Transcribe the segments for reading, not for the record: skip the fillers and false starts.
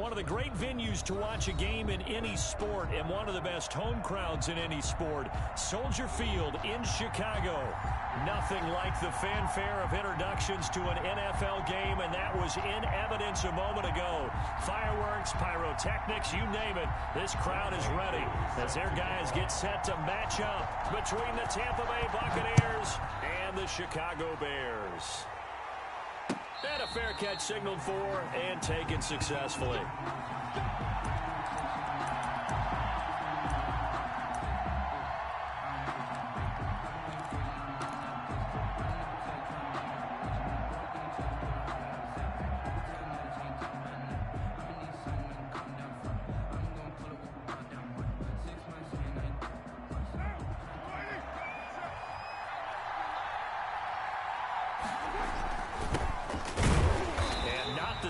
one of the great venues to watch a game in any sport and one of the best home crowds in any sport. Soldier Field in Chicago. Nothing like the fanfare of introductions to an NFL game, and that was in evidence a moment ago. Fireworks, pyrotechnics, you name it. This crowd is ready as their guys get set to match up between the Tampa Bay Buccaneers and the Chicago Bears. And a fair catch signaled for and taken successfully.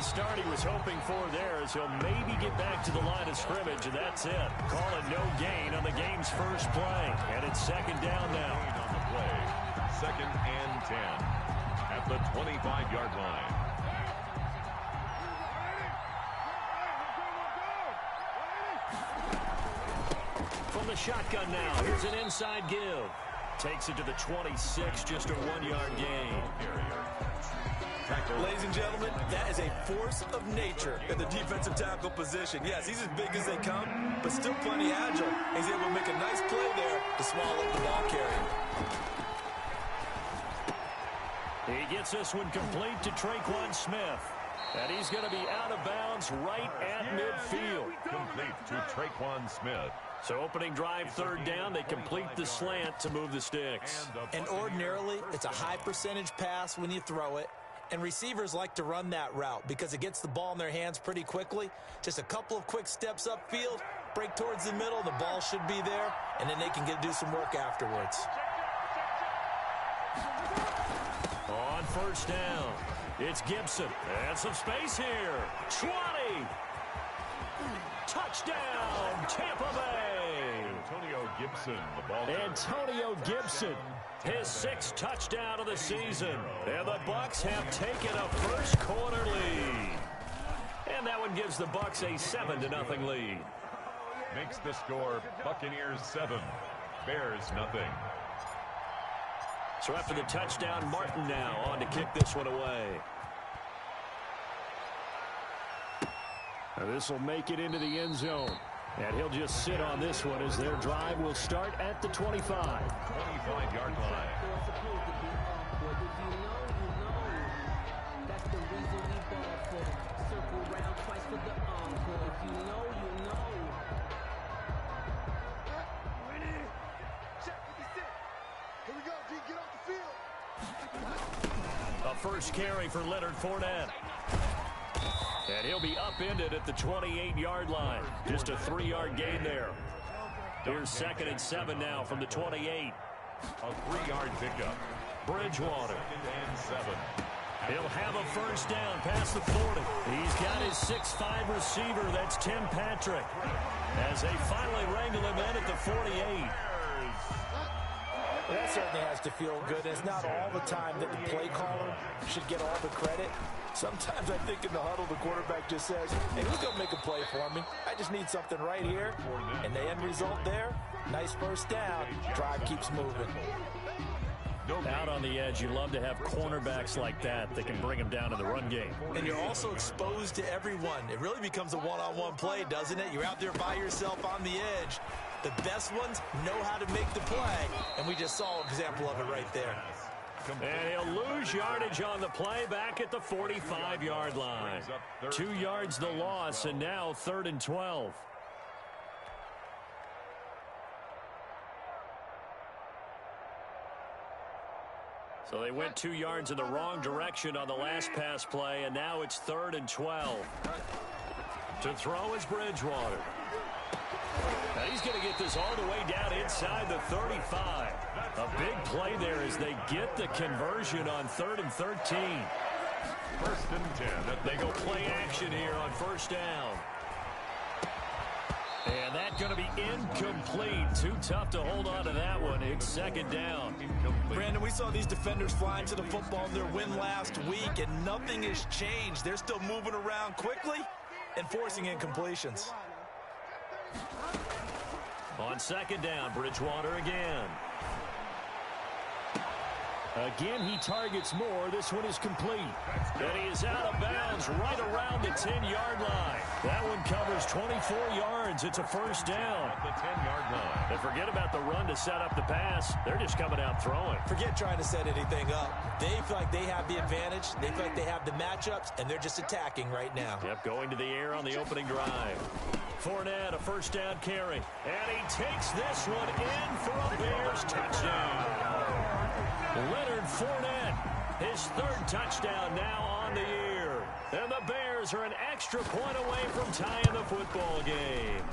Start he was hoping for there as he'll maybe get back to the line of scrimmage, and that's it. Call it no gain on the game's first play, and it's second down now. On the play, 2nd and 10 at the 25-yard line. From the shotgun now, here's an inside give. Takes it to the 26, just a 1-yard gain. Ladies and gentlemen, that is a force of nature in the defensive tackle position. Yes, he's as big as they come, but still plenty agile. He's able to make a nice play there to swallow up the ball carrier. He gets this one complete to Traquan Smith. And he's going to be out of bounds right at midfield. Complete to Traquan Smith. So opening drive, 3rd down, they complete the slant to move the sticks. And ordinarily, it's a high percentage pass when you throw it. And receivers like to run that route because it gets the ball in their hands pretty quickly. Just a couple of quick steps upfield, break towards the middle, the ball should be there, and then they can do some work afterwards. On 1st down, it's Gibson. And some space here. 20. Touchdown, Tampa Bay. Antonio Gibson, the ball. Antonio Gibson. His 6th touchdown of the season. And the Bucs have taken a first-quarter lead. And that one gives the Bucs a 7-0 lead. Makes the score Buccaneers 7, Bears nothing. So after the touchdown, Martin now on to kick this one away. This will make it into the end zone. And he'll just sit on this one as their drive will start at the 25. 25-yard line. A first carry for Leonard Fournette. And he'll be upended at the 28-yard line. Just a 3-yard gain there. Here's 2nd and 7 now from the 28. A 3-yard pickup. Bridgewater. 2nd and 7. He'll have a first down past the 40. He's got his 6'5 receiver. That's Tim Patrick. As they finally wrangle him in at the 48. That certainly has to feel good. It's not all the time that the play caller should get all the credit. Sometimes I think in the huddle, the quarterback just says, hey, who's going to make a play for me? I just need something right here. And the end result there, nice first down. Drive keeps moving. Out on the edge, you love to have cornerbacks like that that can bring them down in the run game. And you're also exposed to everyone. It really becomes a one-on-one play, doesn't it? You're out there by yourself on the edge. The best ones know how to make the play, and we just saw an example of it right there. And he'll lose yardage on the play back at the 45-yard line. 2 yards the loss, and now 3rd and 12. So they went 2 yards in the wrong direction on the last pass play, and now it's 3rd and 12. To throw is Bridgewater. Now he's going to get this all the way down inside the 35. A big play there as they get the conversion on 3rd and 13. 1st and 10. They go play action here on 1st down. And that's going to be incomplete. Too tough to hold on to that one. It's 2nd down. Brandon, we saw these defenders flying to the football in their win last week, and nothing has changed. They're still moving around quickly, and forcing incompletions. On second down, Bridgewater again. Again, he targets more. This one is complete. And he is out of bounds right around the 10-yard line. That one covers 24 yards. It's a first down. At the 10-yard line. And forget about the run to set up the pass. They're just coming out throwing. Forget trying to set anything up. They feel like they have the advantage. They feel like they have the matchups, and they're just attacking right now. Yep, going to the air on the opening drive. Fournette, a first down carry. And he takes this one in for a Bears touchdown. Leonard Fournette, his third touchdown now on the year. And the Bears are an extra point away from tying the football game.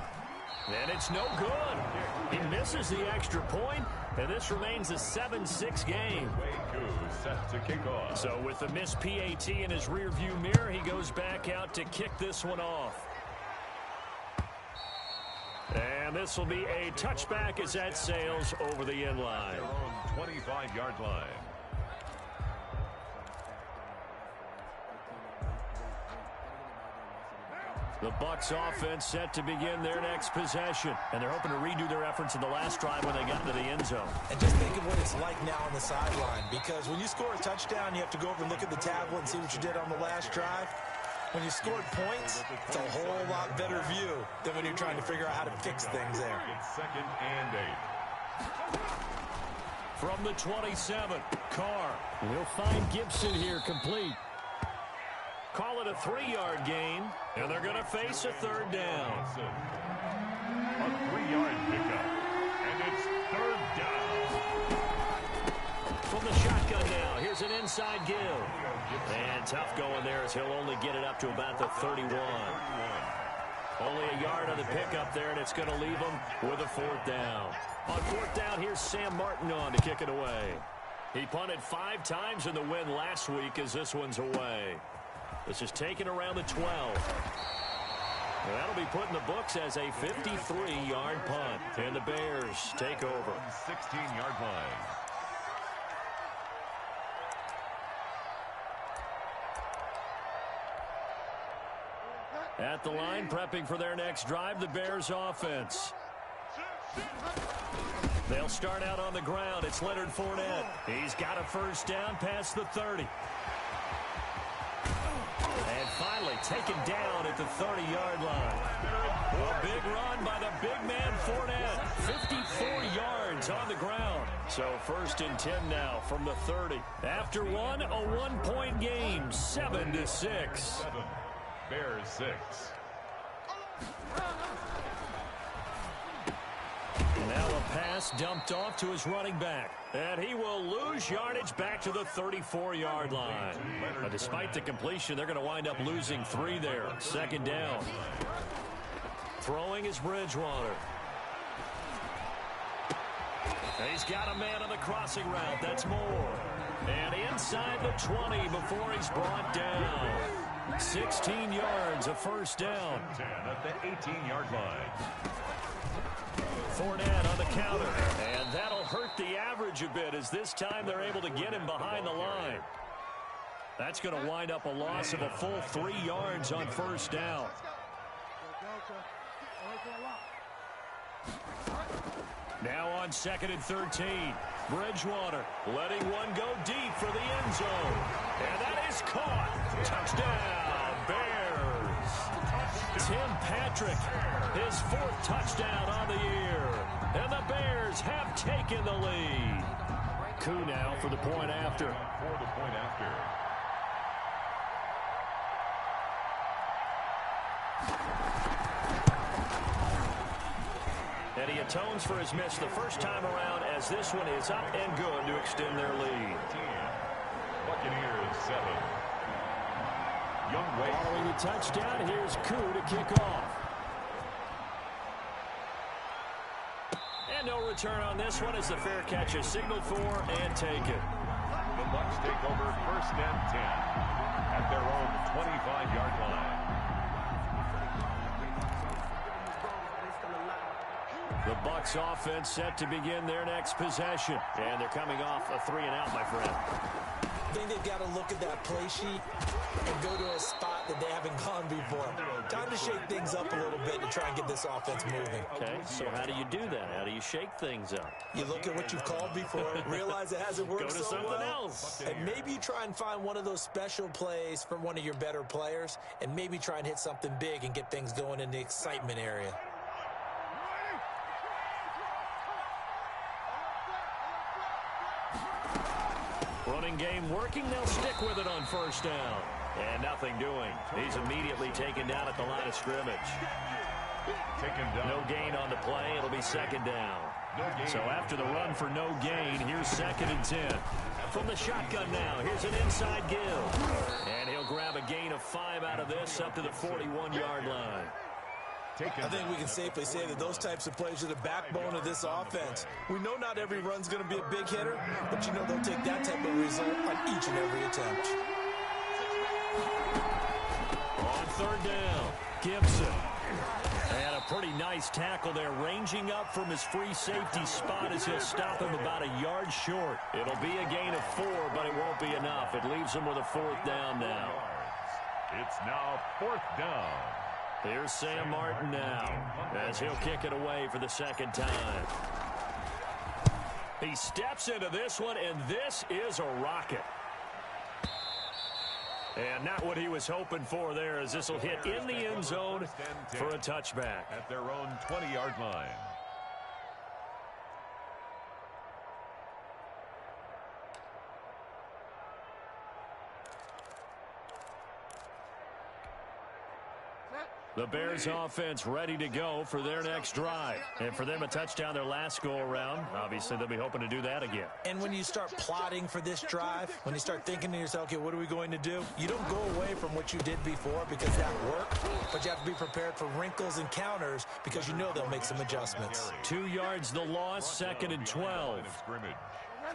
And it's no good. He misses the extra point, and this remains a 7-6 game. Set to kick off. So with the missed PAT in his rearview mirror, he goes back out to kick this one off. And this will be a touchback as that sails over the end line. Their own 25-yard line. The Bucs offense set to begin their next possession. And they're hoping to redo their efforts in the last drive when they got into the end zone. And just think of what it's like now on the sideline. Because when you score a touchdown, you have to go over and look at the tablet and see what you did on the last drive. When you scored points, it's a whole lot better view than when you're trying to figure out how to fix things there. It's 2nd and 8. From the 27, Carr. We'll find Gibson here complete. Call it a 3-yard gain, and they're going to face a third down. A 3-yard pickup, and it's 3rd down. From the shotgun now, here's an inside give. And tough going there as he'll only get it up to about the 31. Only a yard on the pickup there, and it's going to leave him with a 4th down. On 4th down, here's Sam Martin on to kick it away. He punted 5 times in the win last week as this one's away. This is taken around the 12. That'll be put in the books as a 53-yard punt. And the Bears take over. 16-yard line. At the line, prepping for their next drive, the Bears offense. They'll start out on the ground. It's Leonard Fournette. He's got a first down past the 30. And finally taken down at the 30-yard line. A big run by the big man Fournette. 54 yards on the ground. So 1st and 10 now from the 30. After one, a 1-point game, 7-6. Bears 6. Now a pass dumped off to his running back. And he will lose yardage back to the 34-yard line. But despite the completion, they're going to wind up losing 3 there. 2nd down. Throwing is Bridgewater. And he's got a man on the crossing route. That's Moore. And inside the 20 before he's brought down. 16 yards, a first down. 10 at the 18-yard line. Fournette on the counter, and that'll hurt the average a bit as this time they're able to get him behind the line. That's going to wind up a loss of a full 3 yards on first down. Now on 2nd and 13, Bridgewater letting one go deep for the end zone. And that is caught. Touchdown, Bears. Tim Patrick, his 4th touchdown on the year. And the Bears have taken the lead. Coup now for the point after. For the point after. And he atones for his miss the first time around as this one is up and good to extend their lead. Buccaneers 7. Young Wade. Following the touchdown, here's Coup to kick off. And no return on this one as the fair catch is signaled for and taken. The Bucs take over 1st and 10 at their own 25-yard line. The Bucs offense set to begin their next possession. And they're coming off a 3-and-out, my friend. I think they've got to look at that play sheet and go to a spot that they haven't gone before. Time to shake things up a little bit to try and get this offense moving. Okay, so how do you do that? How do you shake things up? You look at what you've called before, realize it hasn't worked so well. Go to something else. And maybe you try and find one of those special plays from one of your better players, and maybe try and hit something big and get things going in the excitement area. Running game working. They'll stick with it on first down. And nothing doing. He's immediately taken down at the line of scrimmage. No gain on the play. It'll be second down. So after the run for no gain, here's 2nd and 10. From the shotgun now, here's an inside give. And he'll grab a gain of 5 out of this up to the 41-yard line. I think we can safely say that those types of plays are the backbone of this offense. We know not every run's going to be a big hitter, but you know they'll take that type of result on each and every attempt. On 3rd down, Gibson. And a pretty nice tackle there, ranging up from his free safety spot as he'll stop him about a yard short. It'll be a gain of 4, but it won't be enough. It leaves him with a 4th down now. It's now 4th down. Here's Sam Martin now as he'll kick it away for the 2nd time. He steps into this one, and this is a rocket. And not what he was hoping for there, as this will hit in the end zone for a touchback. At their own 20-yard line. The Bears offense ready to go for their next drive. And for them, a touchdown their last go-around. Obviously, they'll be hoping to do that again. And when you start plotting for this drive, when you start thinking to yourself, okay, what are we going to do? You don't go away from what you did before because that worked, but you have to be prepared for wrinkles and counters because you know they'll make some adjustments. 2 yards the loss, 2nd and 12.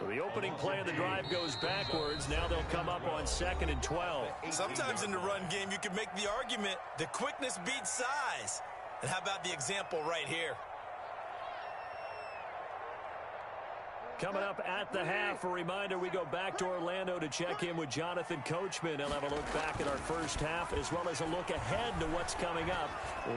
So the opening play of the drive goes backwards. Now they'll come up on 2nd and 12. Sometimes in the run game, you can make the argument that quickness beats size. And how about the example right here? Coming up at the half, a reminder, we go back to Orlando to check in with Jonathan Coachman. He'll have a look back at our first half as well as a look ahead to what's coming up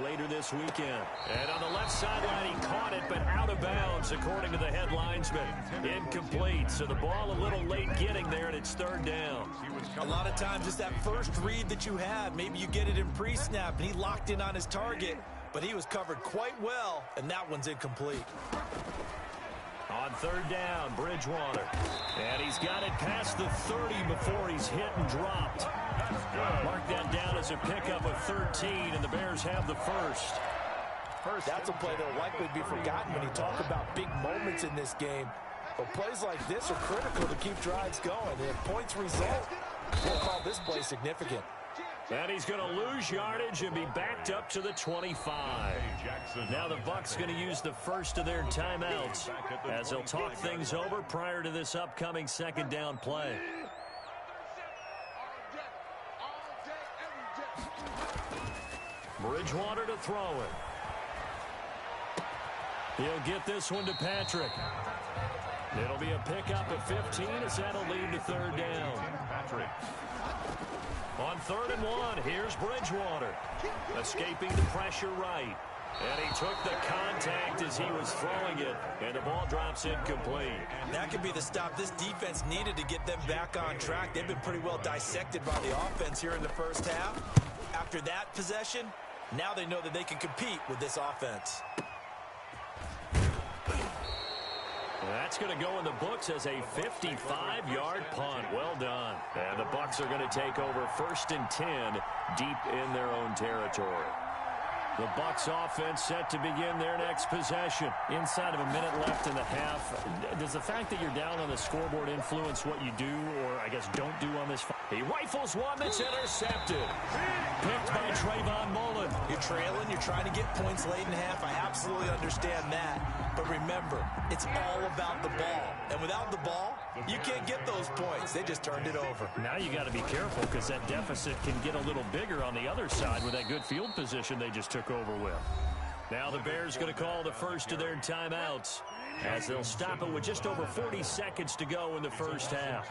later this weekend. And on the left sideline, he caught it, but out of bounds, according to the head linesman. Incomplete, so the ball a little late getting there, and it's 3rd down. A lot of times it's that first read that you have. Maybe you get it in pre-snap, and he locked in on his target, but he was covered quite well, and that one's incomplete. On 3rd down, Bridgewater. And he's got it past the 30 before he's hit and dropped. Mark that down as a pickup of 13, and the Bears have the first. That's a play that will likely be forgotten when you talk about big moments in this game. But plays like this are critical to keep drives going. And if points result, we'll call this play significant. And he's going to lose yardage and be backed up to the 25. Now the Bucs going to use the first of their timeouts as they'll talk things over prior to this upcoming 2nd down play. Bridgewater to throw it. He'll get this one to Patrick. It'll be a pickup of 15 as that'll lead to 3rd down. Patrick. On 3rd and 1, here's Bridgewater. Escaping the pressure right. And he took the contact as he was throwing it, and the ball drops incomplete. That could be the stop this defense needed to get them back on track. They've been pretty well dissected by the offense here in the first half. After that possession, now they know that they can compete with this offense. That's going to go in the books as a 55-yard punt. Well done. And the Bucs are going to take over 1st and 10 deep in their own territory. The Bucs offense set to begin their next possession. Inside of a minute left in the half, does the fact that you're down on the scoreboard influence what you do, or I guess don't do on this? He rifles one that's intercepted. Picked by Trayvon Mullen. You're trailing, you're trying to get points late in half. I absolutely understand that. But remember, it's all about the ball. And without the ball, you can't get those points. They just turned it over. Now you got to be careful because that deficit can get a little bigger on the other side with that good field position they just took over with. Now the Bears going to call the first of their timeouts, as they'll stop it with just over 40 seconds to go in the first half.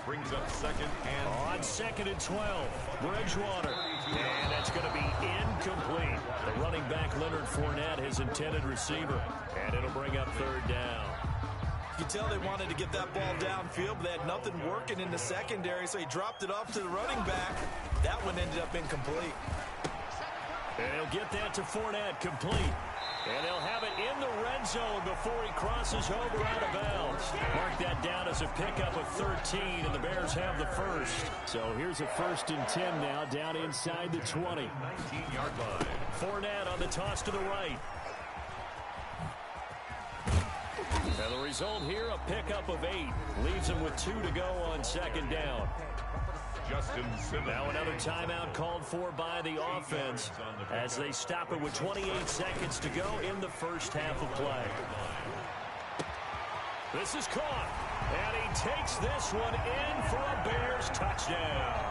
Brings up second and on 2nd and 12, Bridgewater. And that's going to be incomplete. The running back, Leonard Fournette, his intended receiver. And it'll bring up 3rd down. You can tell they wanted to get that ball downfield, but they had nothing working in the secondary, so he dropped it off to the running back. That one ended up incomplete. And he'll get that to Fournette, complete. And they'll have it in the red zone before he crosses over out of bounds. Mark that down as a pickup of 13, and the Bears have the first. So here's a 1st and 10 now, down inside the 20. 19-yard line. Fournette on the toss to the right. And the result here, a pickup of 8. Leaves him with 2 to go on 2nd down. Justin Simmons. Now another timeout called for by the offense as they stop it with 28 seconds to go in the first half of play. This is caught, and he takes this one in for a Bears touchdown.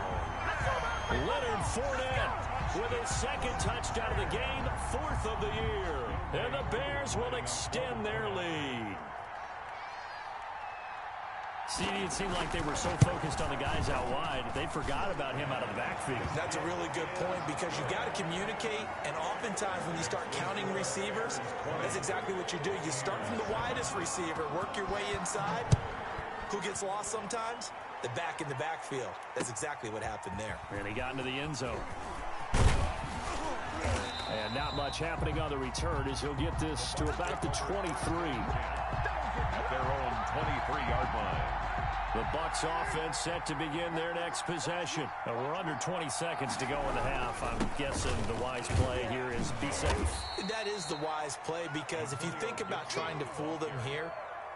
Leonard Fournette with his 2nd touchdown of the game, 4th of the year. And the Bears will extend their lead. See, it seemed like they were so focused on the guys out wide, they forgot about him out of the backfield. That's a really good point because you got to communicate, and oftentimes when you start counting receivers, that's exactly what you do. You start from the widest receiver, work your way inside. Who gets lost sometimes? The back in the backfield. That's exactly what happened there. And he got into the end zone. And not much happening on the return as he'll get this to about the 23. At their own 23-yard line. The Bucs offense set to begin their next possession. Now we're under 20 seconds to go in the half. I'm guessing the wise play here is be safe. That is the wise play because if you think about trying to fool them here,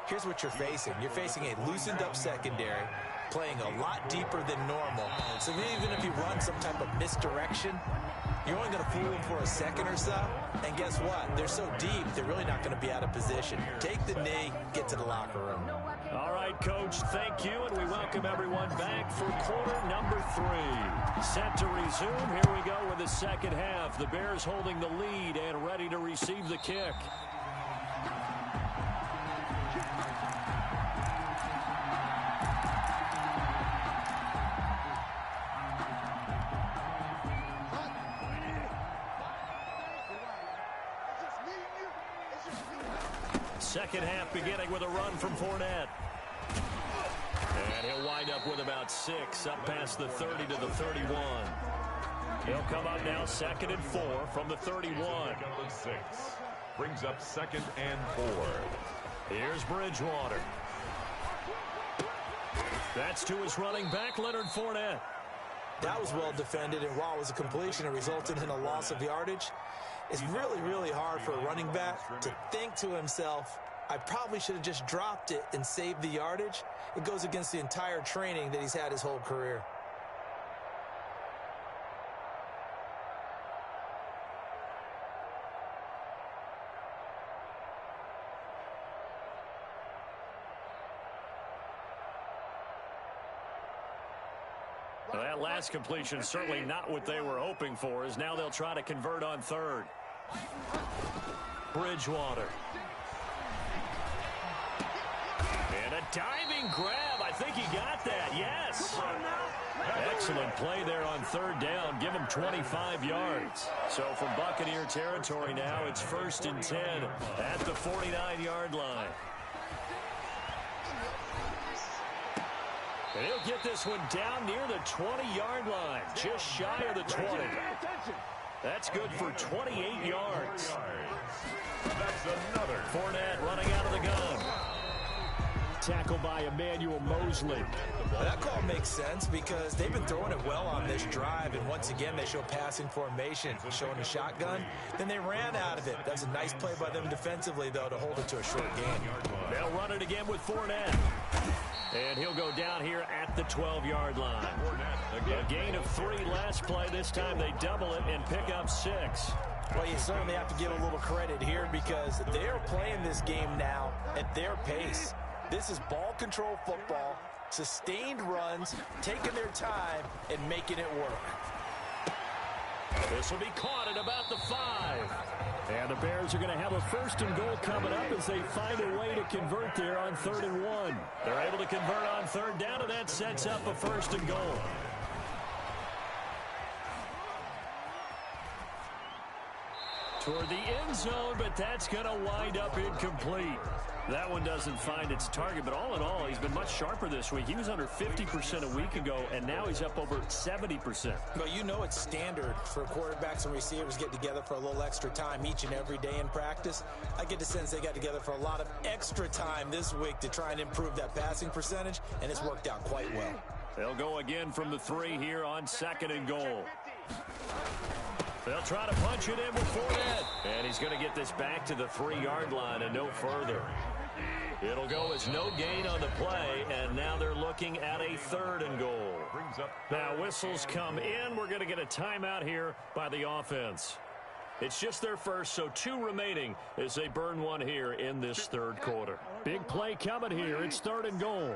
here's what you're facing. You're facing a loosened up secondary, playing a lot deeper than normal. So even if you run some type of misdirection, you're only going to fool them for a second or so. And guess what? They're so deep, they're really not going to be out of position. Take the knee, get to the locker room. All right, Coach, thank you, and we welcome everyone back for quarter number 3. Set to resume. Here we go with the second half. The Bears holding the lead and ready to receive the kick. Second half beginning with a run from Fournette. And he'll wind up with about 6 up past the 30 to the 31. He'll come up now 2nd and 4 from the 31. 6. Brings up 2nd and 4. Here's Bridgewater. That's to his running back, Leonard Fournette. That was well defended, and while it was a completion, it resulted in a loss of yardage. It's really, really hard for a running back to think to himself, I probably should have just dropped it and saved the yardage. It goes against the entire training that he's had his whole career. Well, that last completion certainly not what they were hoping for, as now they'll try to convert on 3rd. Bridgewater. And a diving grab. I think he got that. Yes. Excellent play there on 3rd down. Give him 25 yards. So from Buccaneer territory now, it's 1st and 10 at the 49-yard line. And he'll get this one down near the 20-yard line, just shy of the 20. That's good for 28 yards. That's another. Fournette running out of the gun. Tackled by Emmanuel Mosley. That call makes sense because they've been throwing it well on this drive, and once again they show passing formation, showing a shotgun. Then they ran out of it. That's a nice play by them defensively, though, to hold it to a short gain. They'll run it again with Fournette. And he'll go down here at the 12-yard line. A gain of 3 last play. This time they double it and pick up 6. Well, you certainly have to give a little credit here because they're playing this game now at their pace. This is ball control football, sustained runs, taking their time, and making it work. This will be caught at about the 5. And the Bears are going to have a 1st and goal coming up as they find a way to convert there on 3rd and 1. They're able to convert on 3rd down, and that sets up a 1st and goal. Toward the end zone, but that's going to wind up incomplete. That one doesn't find its target, but all in all, he's been much sharper this week. He was under 50% a week ago, and now he's up over 70%. Well, you know it's standard for quarterbacks and receivers get together for a little extra time each and every day in practice. I get the sense they got together for a lot of extra time this week to try and improve that passing percentage, and it's worked out quite well. They'll go again from the 3 here on 2nd and goal. They'll try to punch it in before that. And he's going to get this back to the 3-yard line and no further. It'll go as no gain on the play, and now they're looking at a 3rd and goal. Now whistles come in. We're going to get a timeout here by the offense. It's just their first, so 2 remaining as they burn one here in this 3rd quarter. Big play coming here. It's 3rd and goal.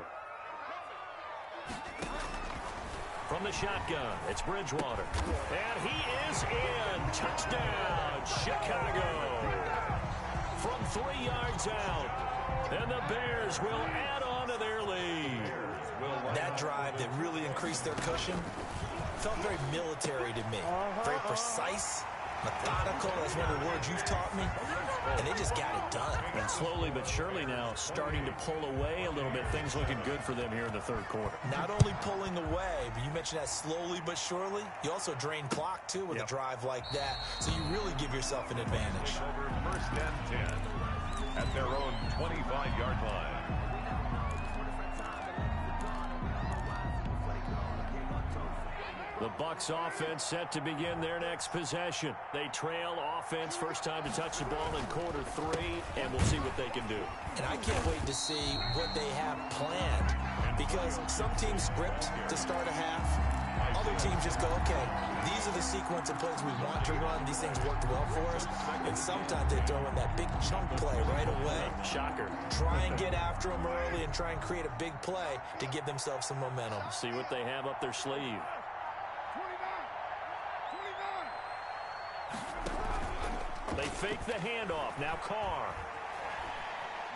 From the shotgun, it's Bridgewater. And he is in. Touchdown, Chicago. From 3 yards out. And the Bears will add on to their lead. That drive that really increased their cushion felt very military to me. Very precise, methodical. That's one of the words you've taught me. And they just got it done. And slowly but surely now starting to pull away a little bit. Things looking good for them here in the 3rd quarter. Not only pulling away, but you mentioned that slowly but surely. You also drain clock, too, with a drive like that. So you really give yourself an advantage. 1st and 10 at their own 25-yard line. The Bucs offense set to begin their next possession. They trail offense, first time to touch the ball in quarter 3, and we'll see what they can do. And I can't wait to see what they have planned, because some teams script to start a half. Other teams just go, okay, these are the sequence of plays we want to run. These things worked well for us. And sometimes they throw in that big chunk play right away. Shocker. Try and get after them early and try and create a big play to give themselves some momentum. See what they have up their sleeve. They fake the handoff. Now Carr.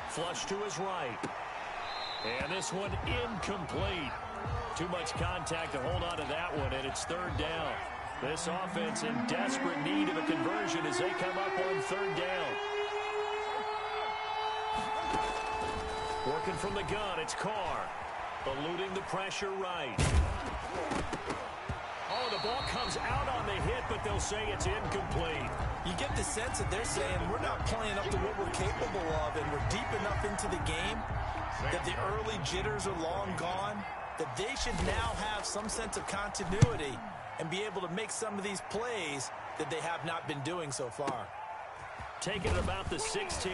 Flush to his right. And this one incomplete. Too much contact to hold on to that one, and it's 3rd down. This offense in desperate need of a conversion as they come up on 3rd down. Working from the gun, it's Carr. Eluding the pressure right. Oh, the ball comes out on the hit, but they'll say it's incomplete. You get the sense that they're saying we're not playing up to what we're capable of, and we're deep enough into the game that the early jitters are long gone, that they should now have some sense of continuity and be able to make some of these plays that they have not been doing so far. Taking it about the 16.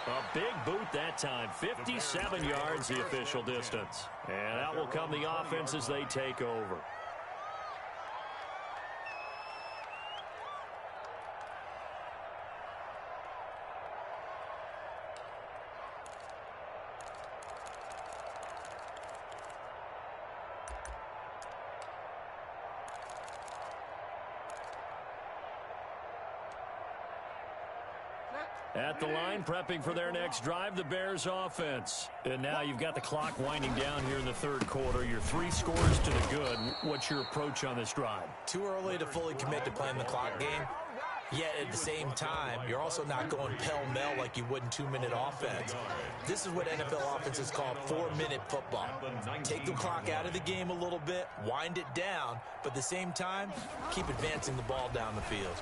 A big boot that time. 57 yards the official distance. And out will come the offense as they take over. At the line, prepping for their next drive, the Bears offense. And now you've got the clock winding down here in the 3rd quarter. You're 3 scores to the good. What's your approach on this drive? Too early to fully commit to playing the clock game. Yet at the same time, you're also not going pell-mell like you would in 2-minute offense. This is what NFL offenses call 4-minute football. Take the clock out of the game a little bit, wind it down, but at the same time, keep advancing the ball down the field.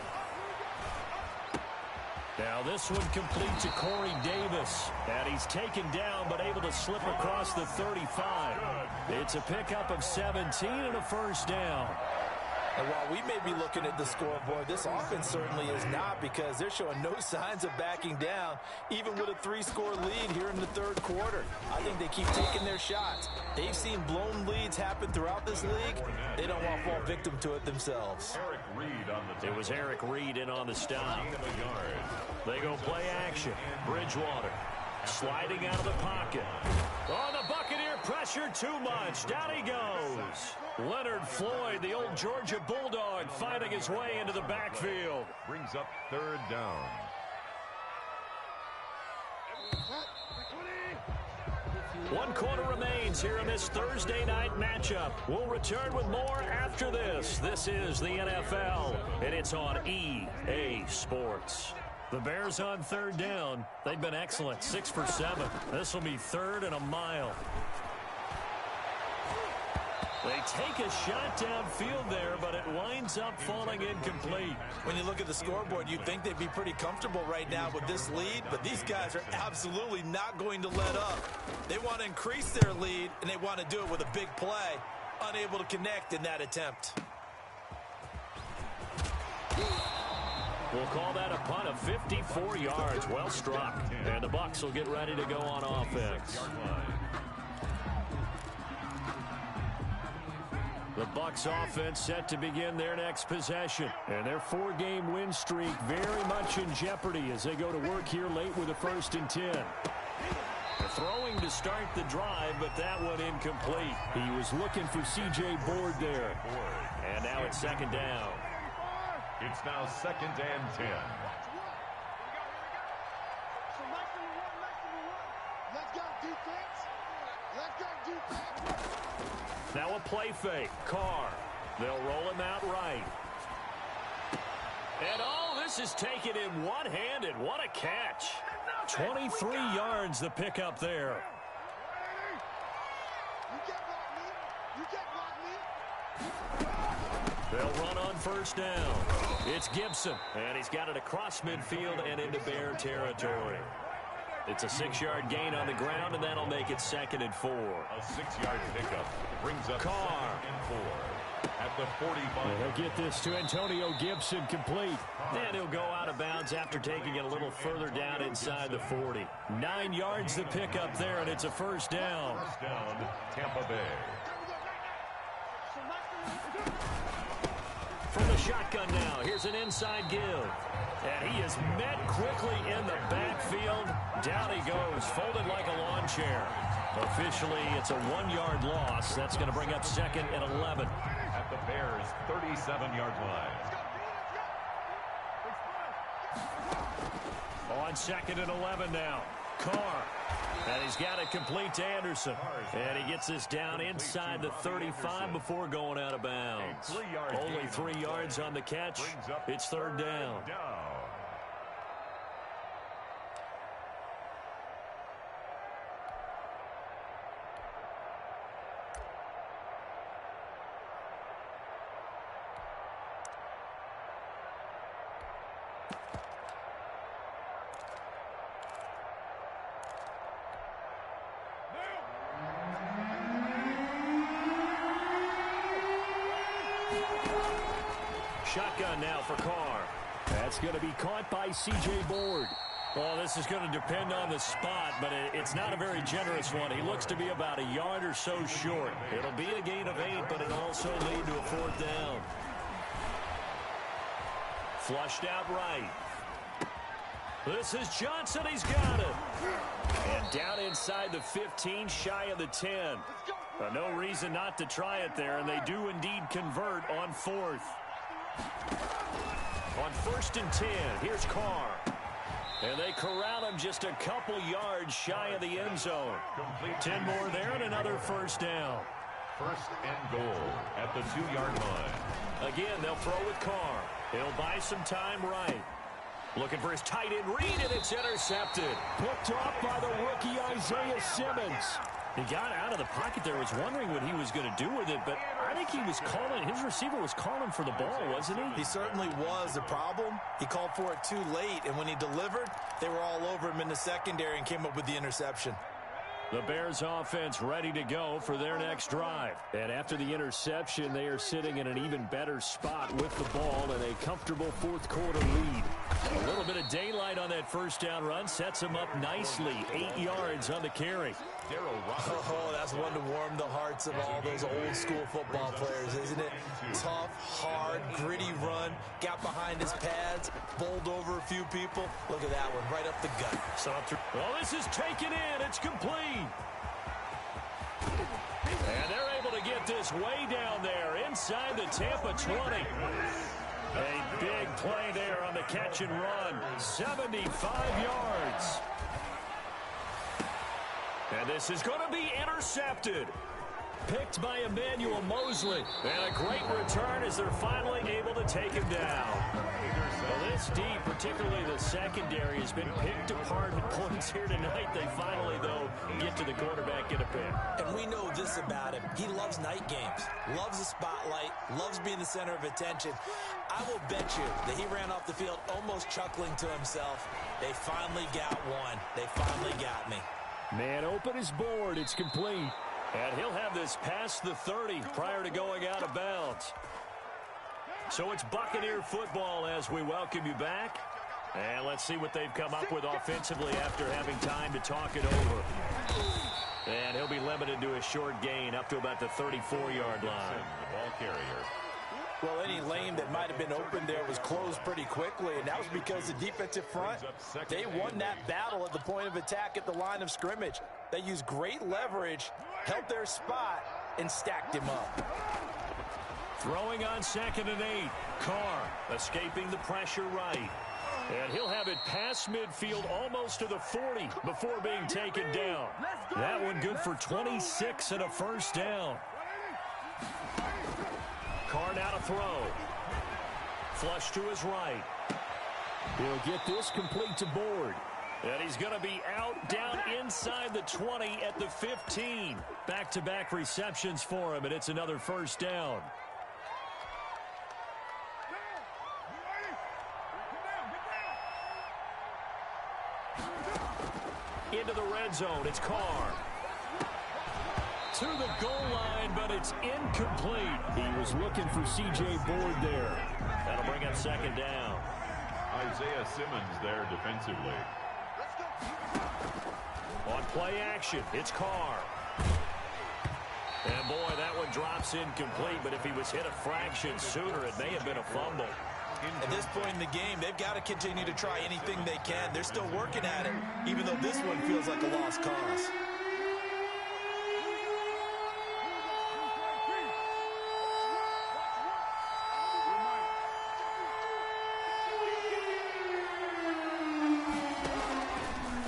Now this one complete to Corey Davis. And he's taken down but able to slip across the 35. It's a pickup of 17 and a 1st down. And while we may be looking at the scoreboard, this offense certainly is not, because they're showing no signs of backing down, even with a 3-score lead here in the 3rd quarter. I think they keep taking their shots. They've seen blown leads happen throughout this league. They don't want to fall victim to it themselves. It was Eric Reed in on the stop. They go play action. Bridgewater sliding out of the pocket. Oh, the Buccaneer pressure too much. Down he goes. Leonard Floyd, the old Georgia Bulldog, fighting his way into the backfield. Brings up third down. One quarter remains here in this Thursday night matchup. We'll return with more after this. This is the NFL, and it's on EA Sports. The Bears on third down. They've been excellent, 6 for 7. This will be third and a mile. They take a shot downfield there, but it winds up falling incomplete. When you look at the scoreboard, you'd think they'd be pretty comfortable right now with this lead, but these guys are absolutely not going to let up. They want to increase their lead, and they want to do it with a big play. Unable to connect in that attempt. We'll call that a punt of 54 yards. Well struck. And the Bucs will get ready to go on offense. The Bucs offense set to begin their next possession. And their 4-game win streak very much in jeopardy as they go to work here late with a 1st and 10. They're throwing to start the drive, but that one incomplete. He was looking for C.J. Board there. And now it's 2nd down. It's now 2nd and 10. Now a play fake. Carr. They'll roll him out right. And oh, this is taken in one-handed. What a catch. 23 yards the pickup there. They'll run on 1st down. It's Gibson, and he's got it across midfield and into Bear territory. It's a 6-yard gain on the ground, and that'll make it 2nd and 4. A 6-yard pickup brings up Carr. 2nd and 4 at the 45. And he'll get this to Antonio Gibson complete. And he'll go out of bounds after taking it a little further down inside the 40. 9 yards the pickup there, and it's a 1st down. 1st down, Tampa Bay. From the shotgun now, here's an inside give. And he is met quickly in the backfield. Down he goes, folded like a lawn chair. Officially, it's a 1-yard loss. That's going to bring up 2nd and 11. At the Bears' 37-yard line. On 2nd and 11 now. Carr. And he's got it complete to Anderson. And he gets this down inside the 35 before going out of bounds. Only 3 yards on the catch. It's 3rd down. Shotgun now for Carr. That's going to be caught by C.J. Board. Well, this is going to depend on the spot, but it's not a very generous one. He looks to be about a yard or so short. It'll be a gain of 8, but it'll also lead to a 4th down. Flushed out right. This is Johnson. He's got it. And down inside the 15, shy of the 10. No reason not to try it there, and they do indeed convert on 4th. On 1st and 10, here's Carr. And they corral him just a couple yards shy of the end zone. 10 more there and another 1st down. 1st and goal at the 2-yard line. Again, they'll throw with Carr. He'll buy some time right. Looking for his tight end read, and it's intercepted. Picked off by the rookie Isaiah Simmons. He got out of the pocket there, was wondering what he was going to do with it, but I think he was calling, his receiver was calling for the ball, wasn't he? He certainly was. The problem, he called for it too late, and when he delivered, they were all over him in the secondary and came up with the interception. The Bears offense ready to go for their next drive. And after the interception, they are sitting in an even better spot with the ball and a comfortable 4th quarter lead. A little bit of daylight on that 1st down run sets him up nicely. 8 yards on the carry. Oh, that's one to warm the hearts of all those old school football players, isn't it? Tough, hard, gritty run. Got behind his pads, bowled over a few people. Look at that one, right up the gut. Well, this is taken in. It's complete. this way down there inside the Tampa 20. A big play there on the catch and run. 75 yards. And this is going to be intercepted. Picked by Emmanuel Mosley. And a great return as they're finally able to take him down. Well, this D, particularly the secondary, has been picked apart at points here tonight. They finally, though, get to the quarterback, get a pick. And we know this about him. He loves night games, loves the spotlight, loves being the center of attention. I will bet you that he ran off the field almost chuckling to himself. They finally got one. They finally got me. Man open his board. It's complete. And he'll have this past the 30 prior to going out of bounds. So it's Buccaneer football as we welcome you back. And let's see what they've come up with offensively after having time to talk it over. And he'll be limited to a short gain up to about the 34-yard line. The ball carrier. Well, any lane that might have been open there was closed pretty quickly, and that was because the defensive front, they won that battle at the point of attack at the line of scrimmage. They used great leverage, held their spot, and stacked him up. Throwing on 2nd and 8. Carr escaping the pressure right. And he'll have it past midfield almost to the 40 before being taken down. That one good for 26 and a first down. Carr now to throw. Flush to his right. He'll get this complete to Board. And he's going to be out down inside the 20 at the 15. Back-to-back receptions for him, and it's another first down. Into the red zone, it's Carr. To the goal line, but it's incomplete. He was looking for C.J. Board there. That'll bring up 2nd down. Isaiah Simmons there defensively. On play action, it's Carr. And boy, that one drops incomplete, but if he was hit a fraction sooner, it may have been a fumble. At this point in the game, they've got to continue to try anything they can. They're still working at it, even though this one feels like a lost cause.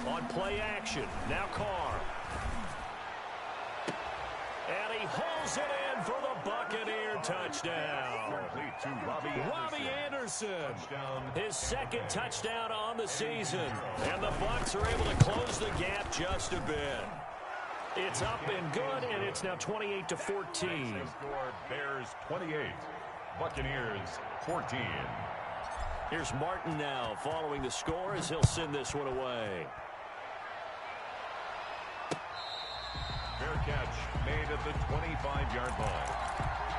On play action, now Carr. And he hauls it in for the Buccaneer touchdown. Robbie Anderson, his 2nd touchdown on the season. And the Bucs are able to close the gap just a bit. It's up and good, and it's now 28-14. Bears 28, Buccaneers 14. Here's Martin now following the score as he'll send this one away. Fair catch made at the 25-yard line.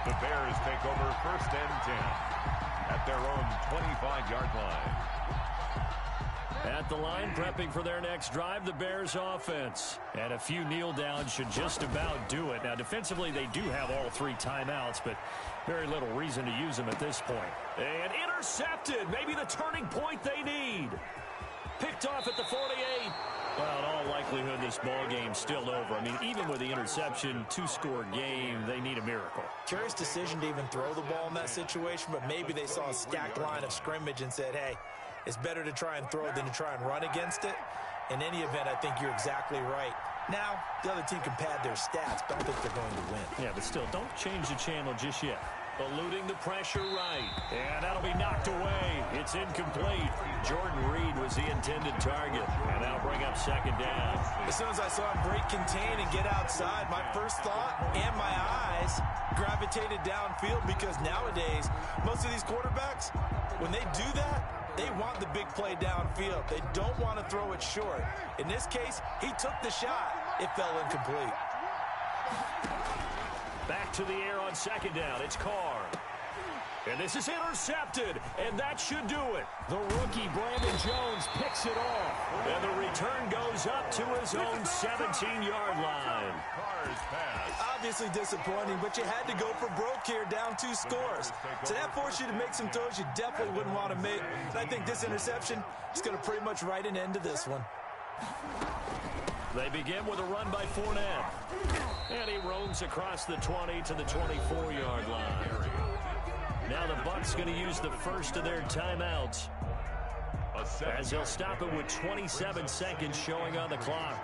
The Bears take over 1st and 10 at their own 25-yard line. At the line, prepping for their next drive, the Bears offense. And a few kneel downs should just about do it. Now, defensively, they do have all 3 timeouts, but very little reason to use them at this point. And intercepted, maybe the turning point they need. Picked off at the 48. Well, in all likelihood, this ball game's still over. I mean, even with the interception, 2-score game, they need a miracle. Curious decision to even throw the ball in that situation, but maybe they saw a stacked line of scrimmage and said, hey, it's better to try and throw than to try and run against it. In any event, I think you're exactly right. Now, the other team can pad their stats, but I don't think they're going to win. Yeah, but still, don't change the channel just yet. Eluding the pressure right. And that'll be knocked away. It's incomplete. Jordan Reed was the intended target. And that'll bring up 2nd down. As soon as I saw him break contain and get outside, my first thought and my eyes gravitated downfield, because nowadays, most of these quarterbacks, when they do that, they want the big play downfield. They don't want to throw it short. In this case, he took the shot. It fell incomplete. Back to the air on 2nd down. It's Carr. And this is intercepted, and that should do it. The rookie, Brandon Jones, picks it off. And the return goes up to his own 17-yard line. Obviously disappointing, but you had to go for broke here, down 2 scores. So that forced you to make some throws you definitely wouldn't want to make. And I think this interception is going to pretty much write an end to this one. They begin with a run by Fournette. And he roams across the 20 to the 24-yard line. Now the Bucs going to use the first of their timeouts, as they'll stop it with 27 seconds showing on the clock.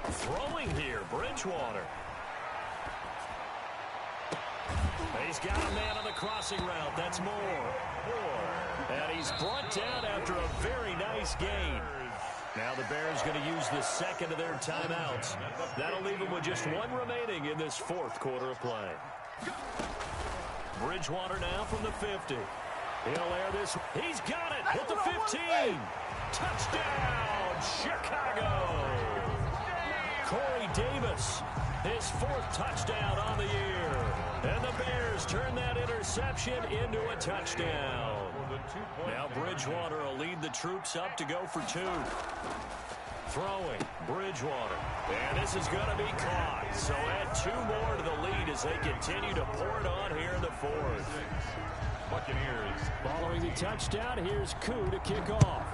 Throwing here, Bridgewater. He's got a man on the crossing route. That's Moore. And he's brought down after a very nice gain. Now the Bears going to use the second of their timeouts. That'll leave them with just one remaining in this fourth quarter of play. Bridgewater now from the 50. He'll air this. He's got it at the 15. Touchdown, Chicago. Corey Davis, his fourth touchdown on the year. And the Bears turn that interception into a touchdown. Now Bridgewater will lead the troops up to go for two. Throwing, Bridgewater. And this is going to be caught. So add two more to the lead as they continue to pour it on here in the fourth. Buccaneers. Following the touchdown, here's Koo to kick off.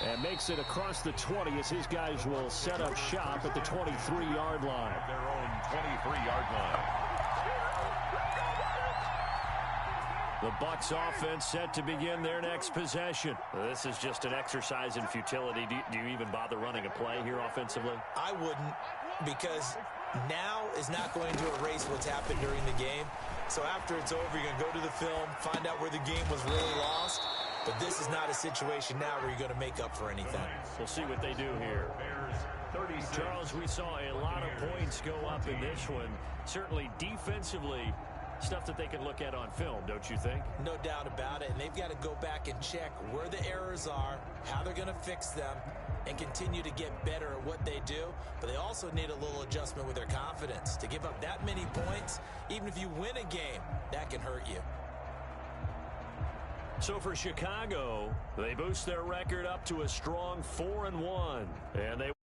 And makes it across the 20 as his guys will set up shop at the 23-yard line. At their own 23-yard line. The Bucs offense set to begin their next possession. This is just an exercise in futility. Do you even bother running a play here offensively? I wouldn't, because now is not going to erase what's happened during the game. So after it's over, you're going to go to the film, find out where the game was really lost. But this is not a situation now where you're going to make up for anything. We'll see what they do here. Charles, we saw a lot of points go up in this one. Certainly defensively, stuff that they can look at on film, don't you think? No doubt about it. And they've got to go back and check where the errors are, how they're going to fix them, and continue to get better at what they do. But they also need a little adjustment with their confidence. To give up that many points, even if you win a game, that can hurt you. So for Chicago, they boost their record up to a strong 4-1. And they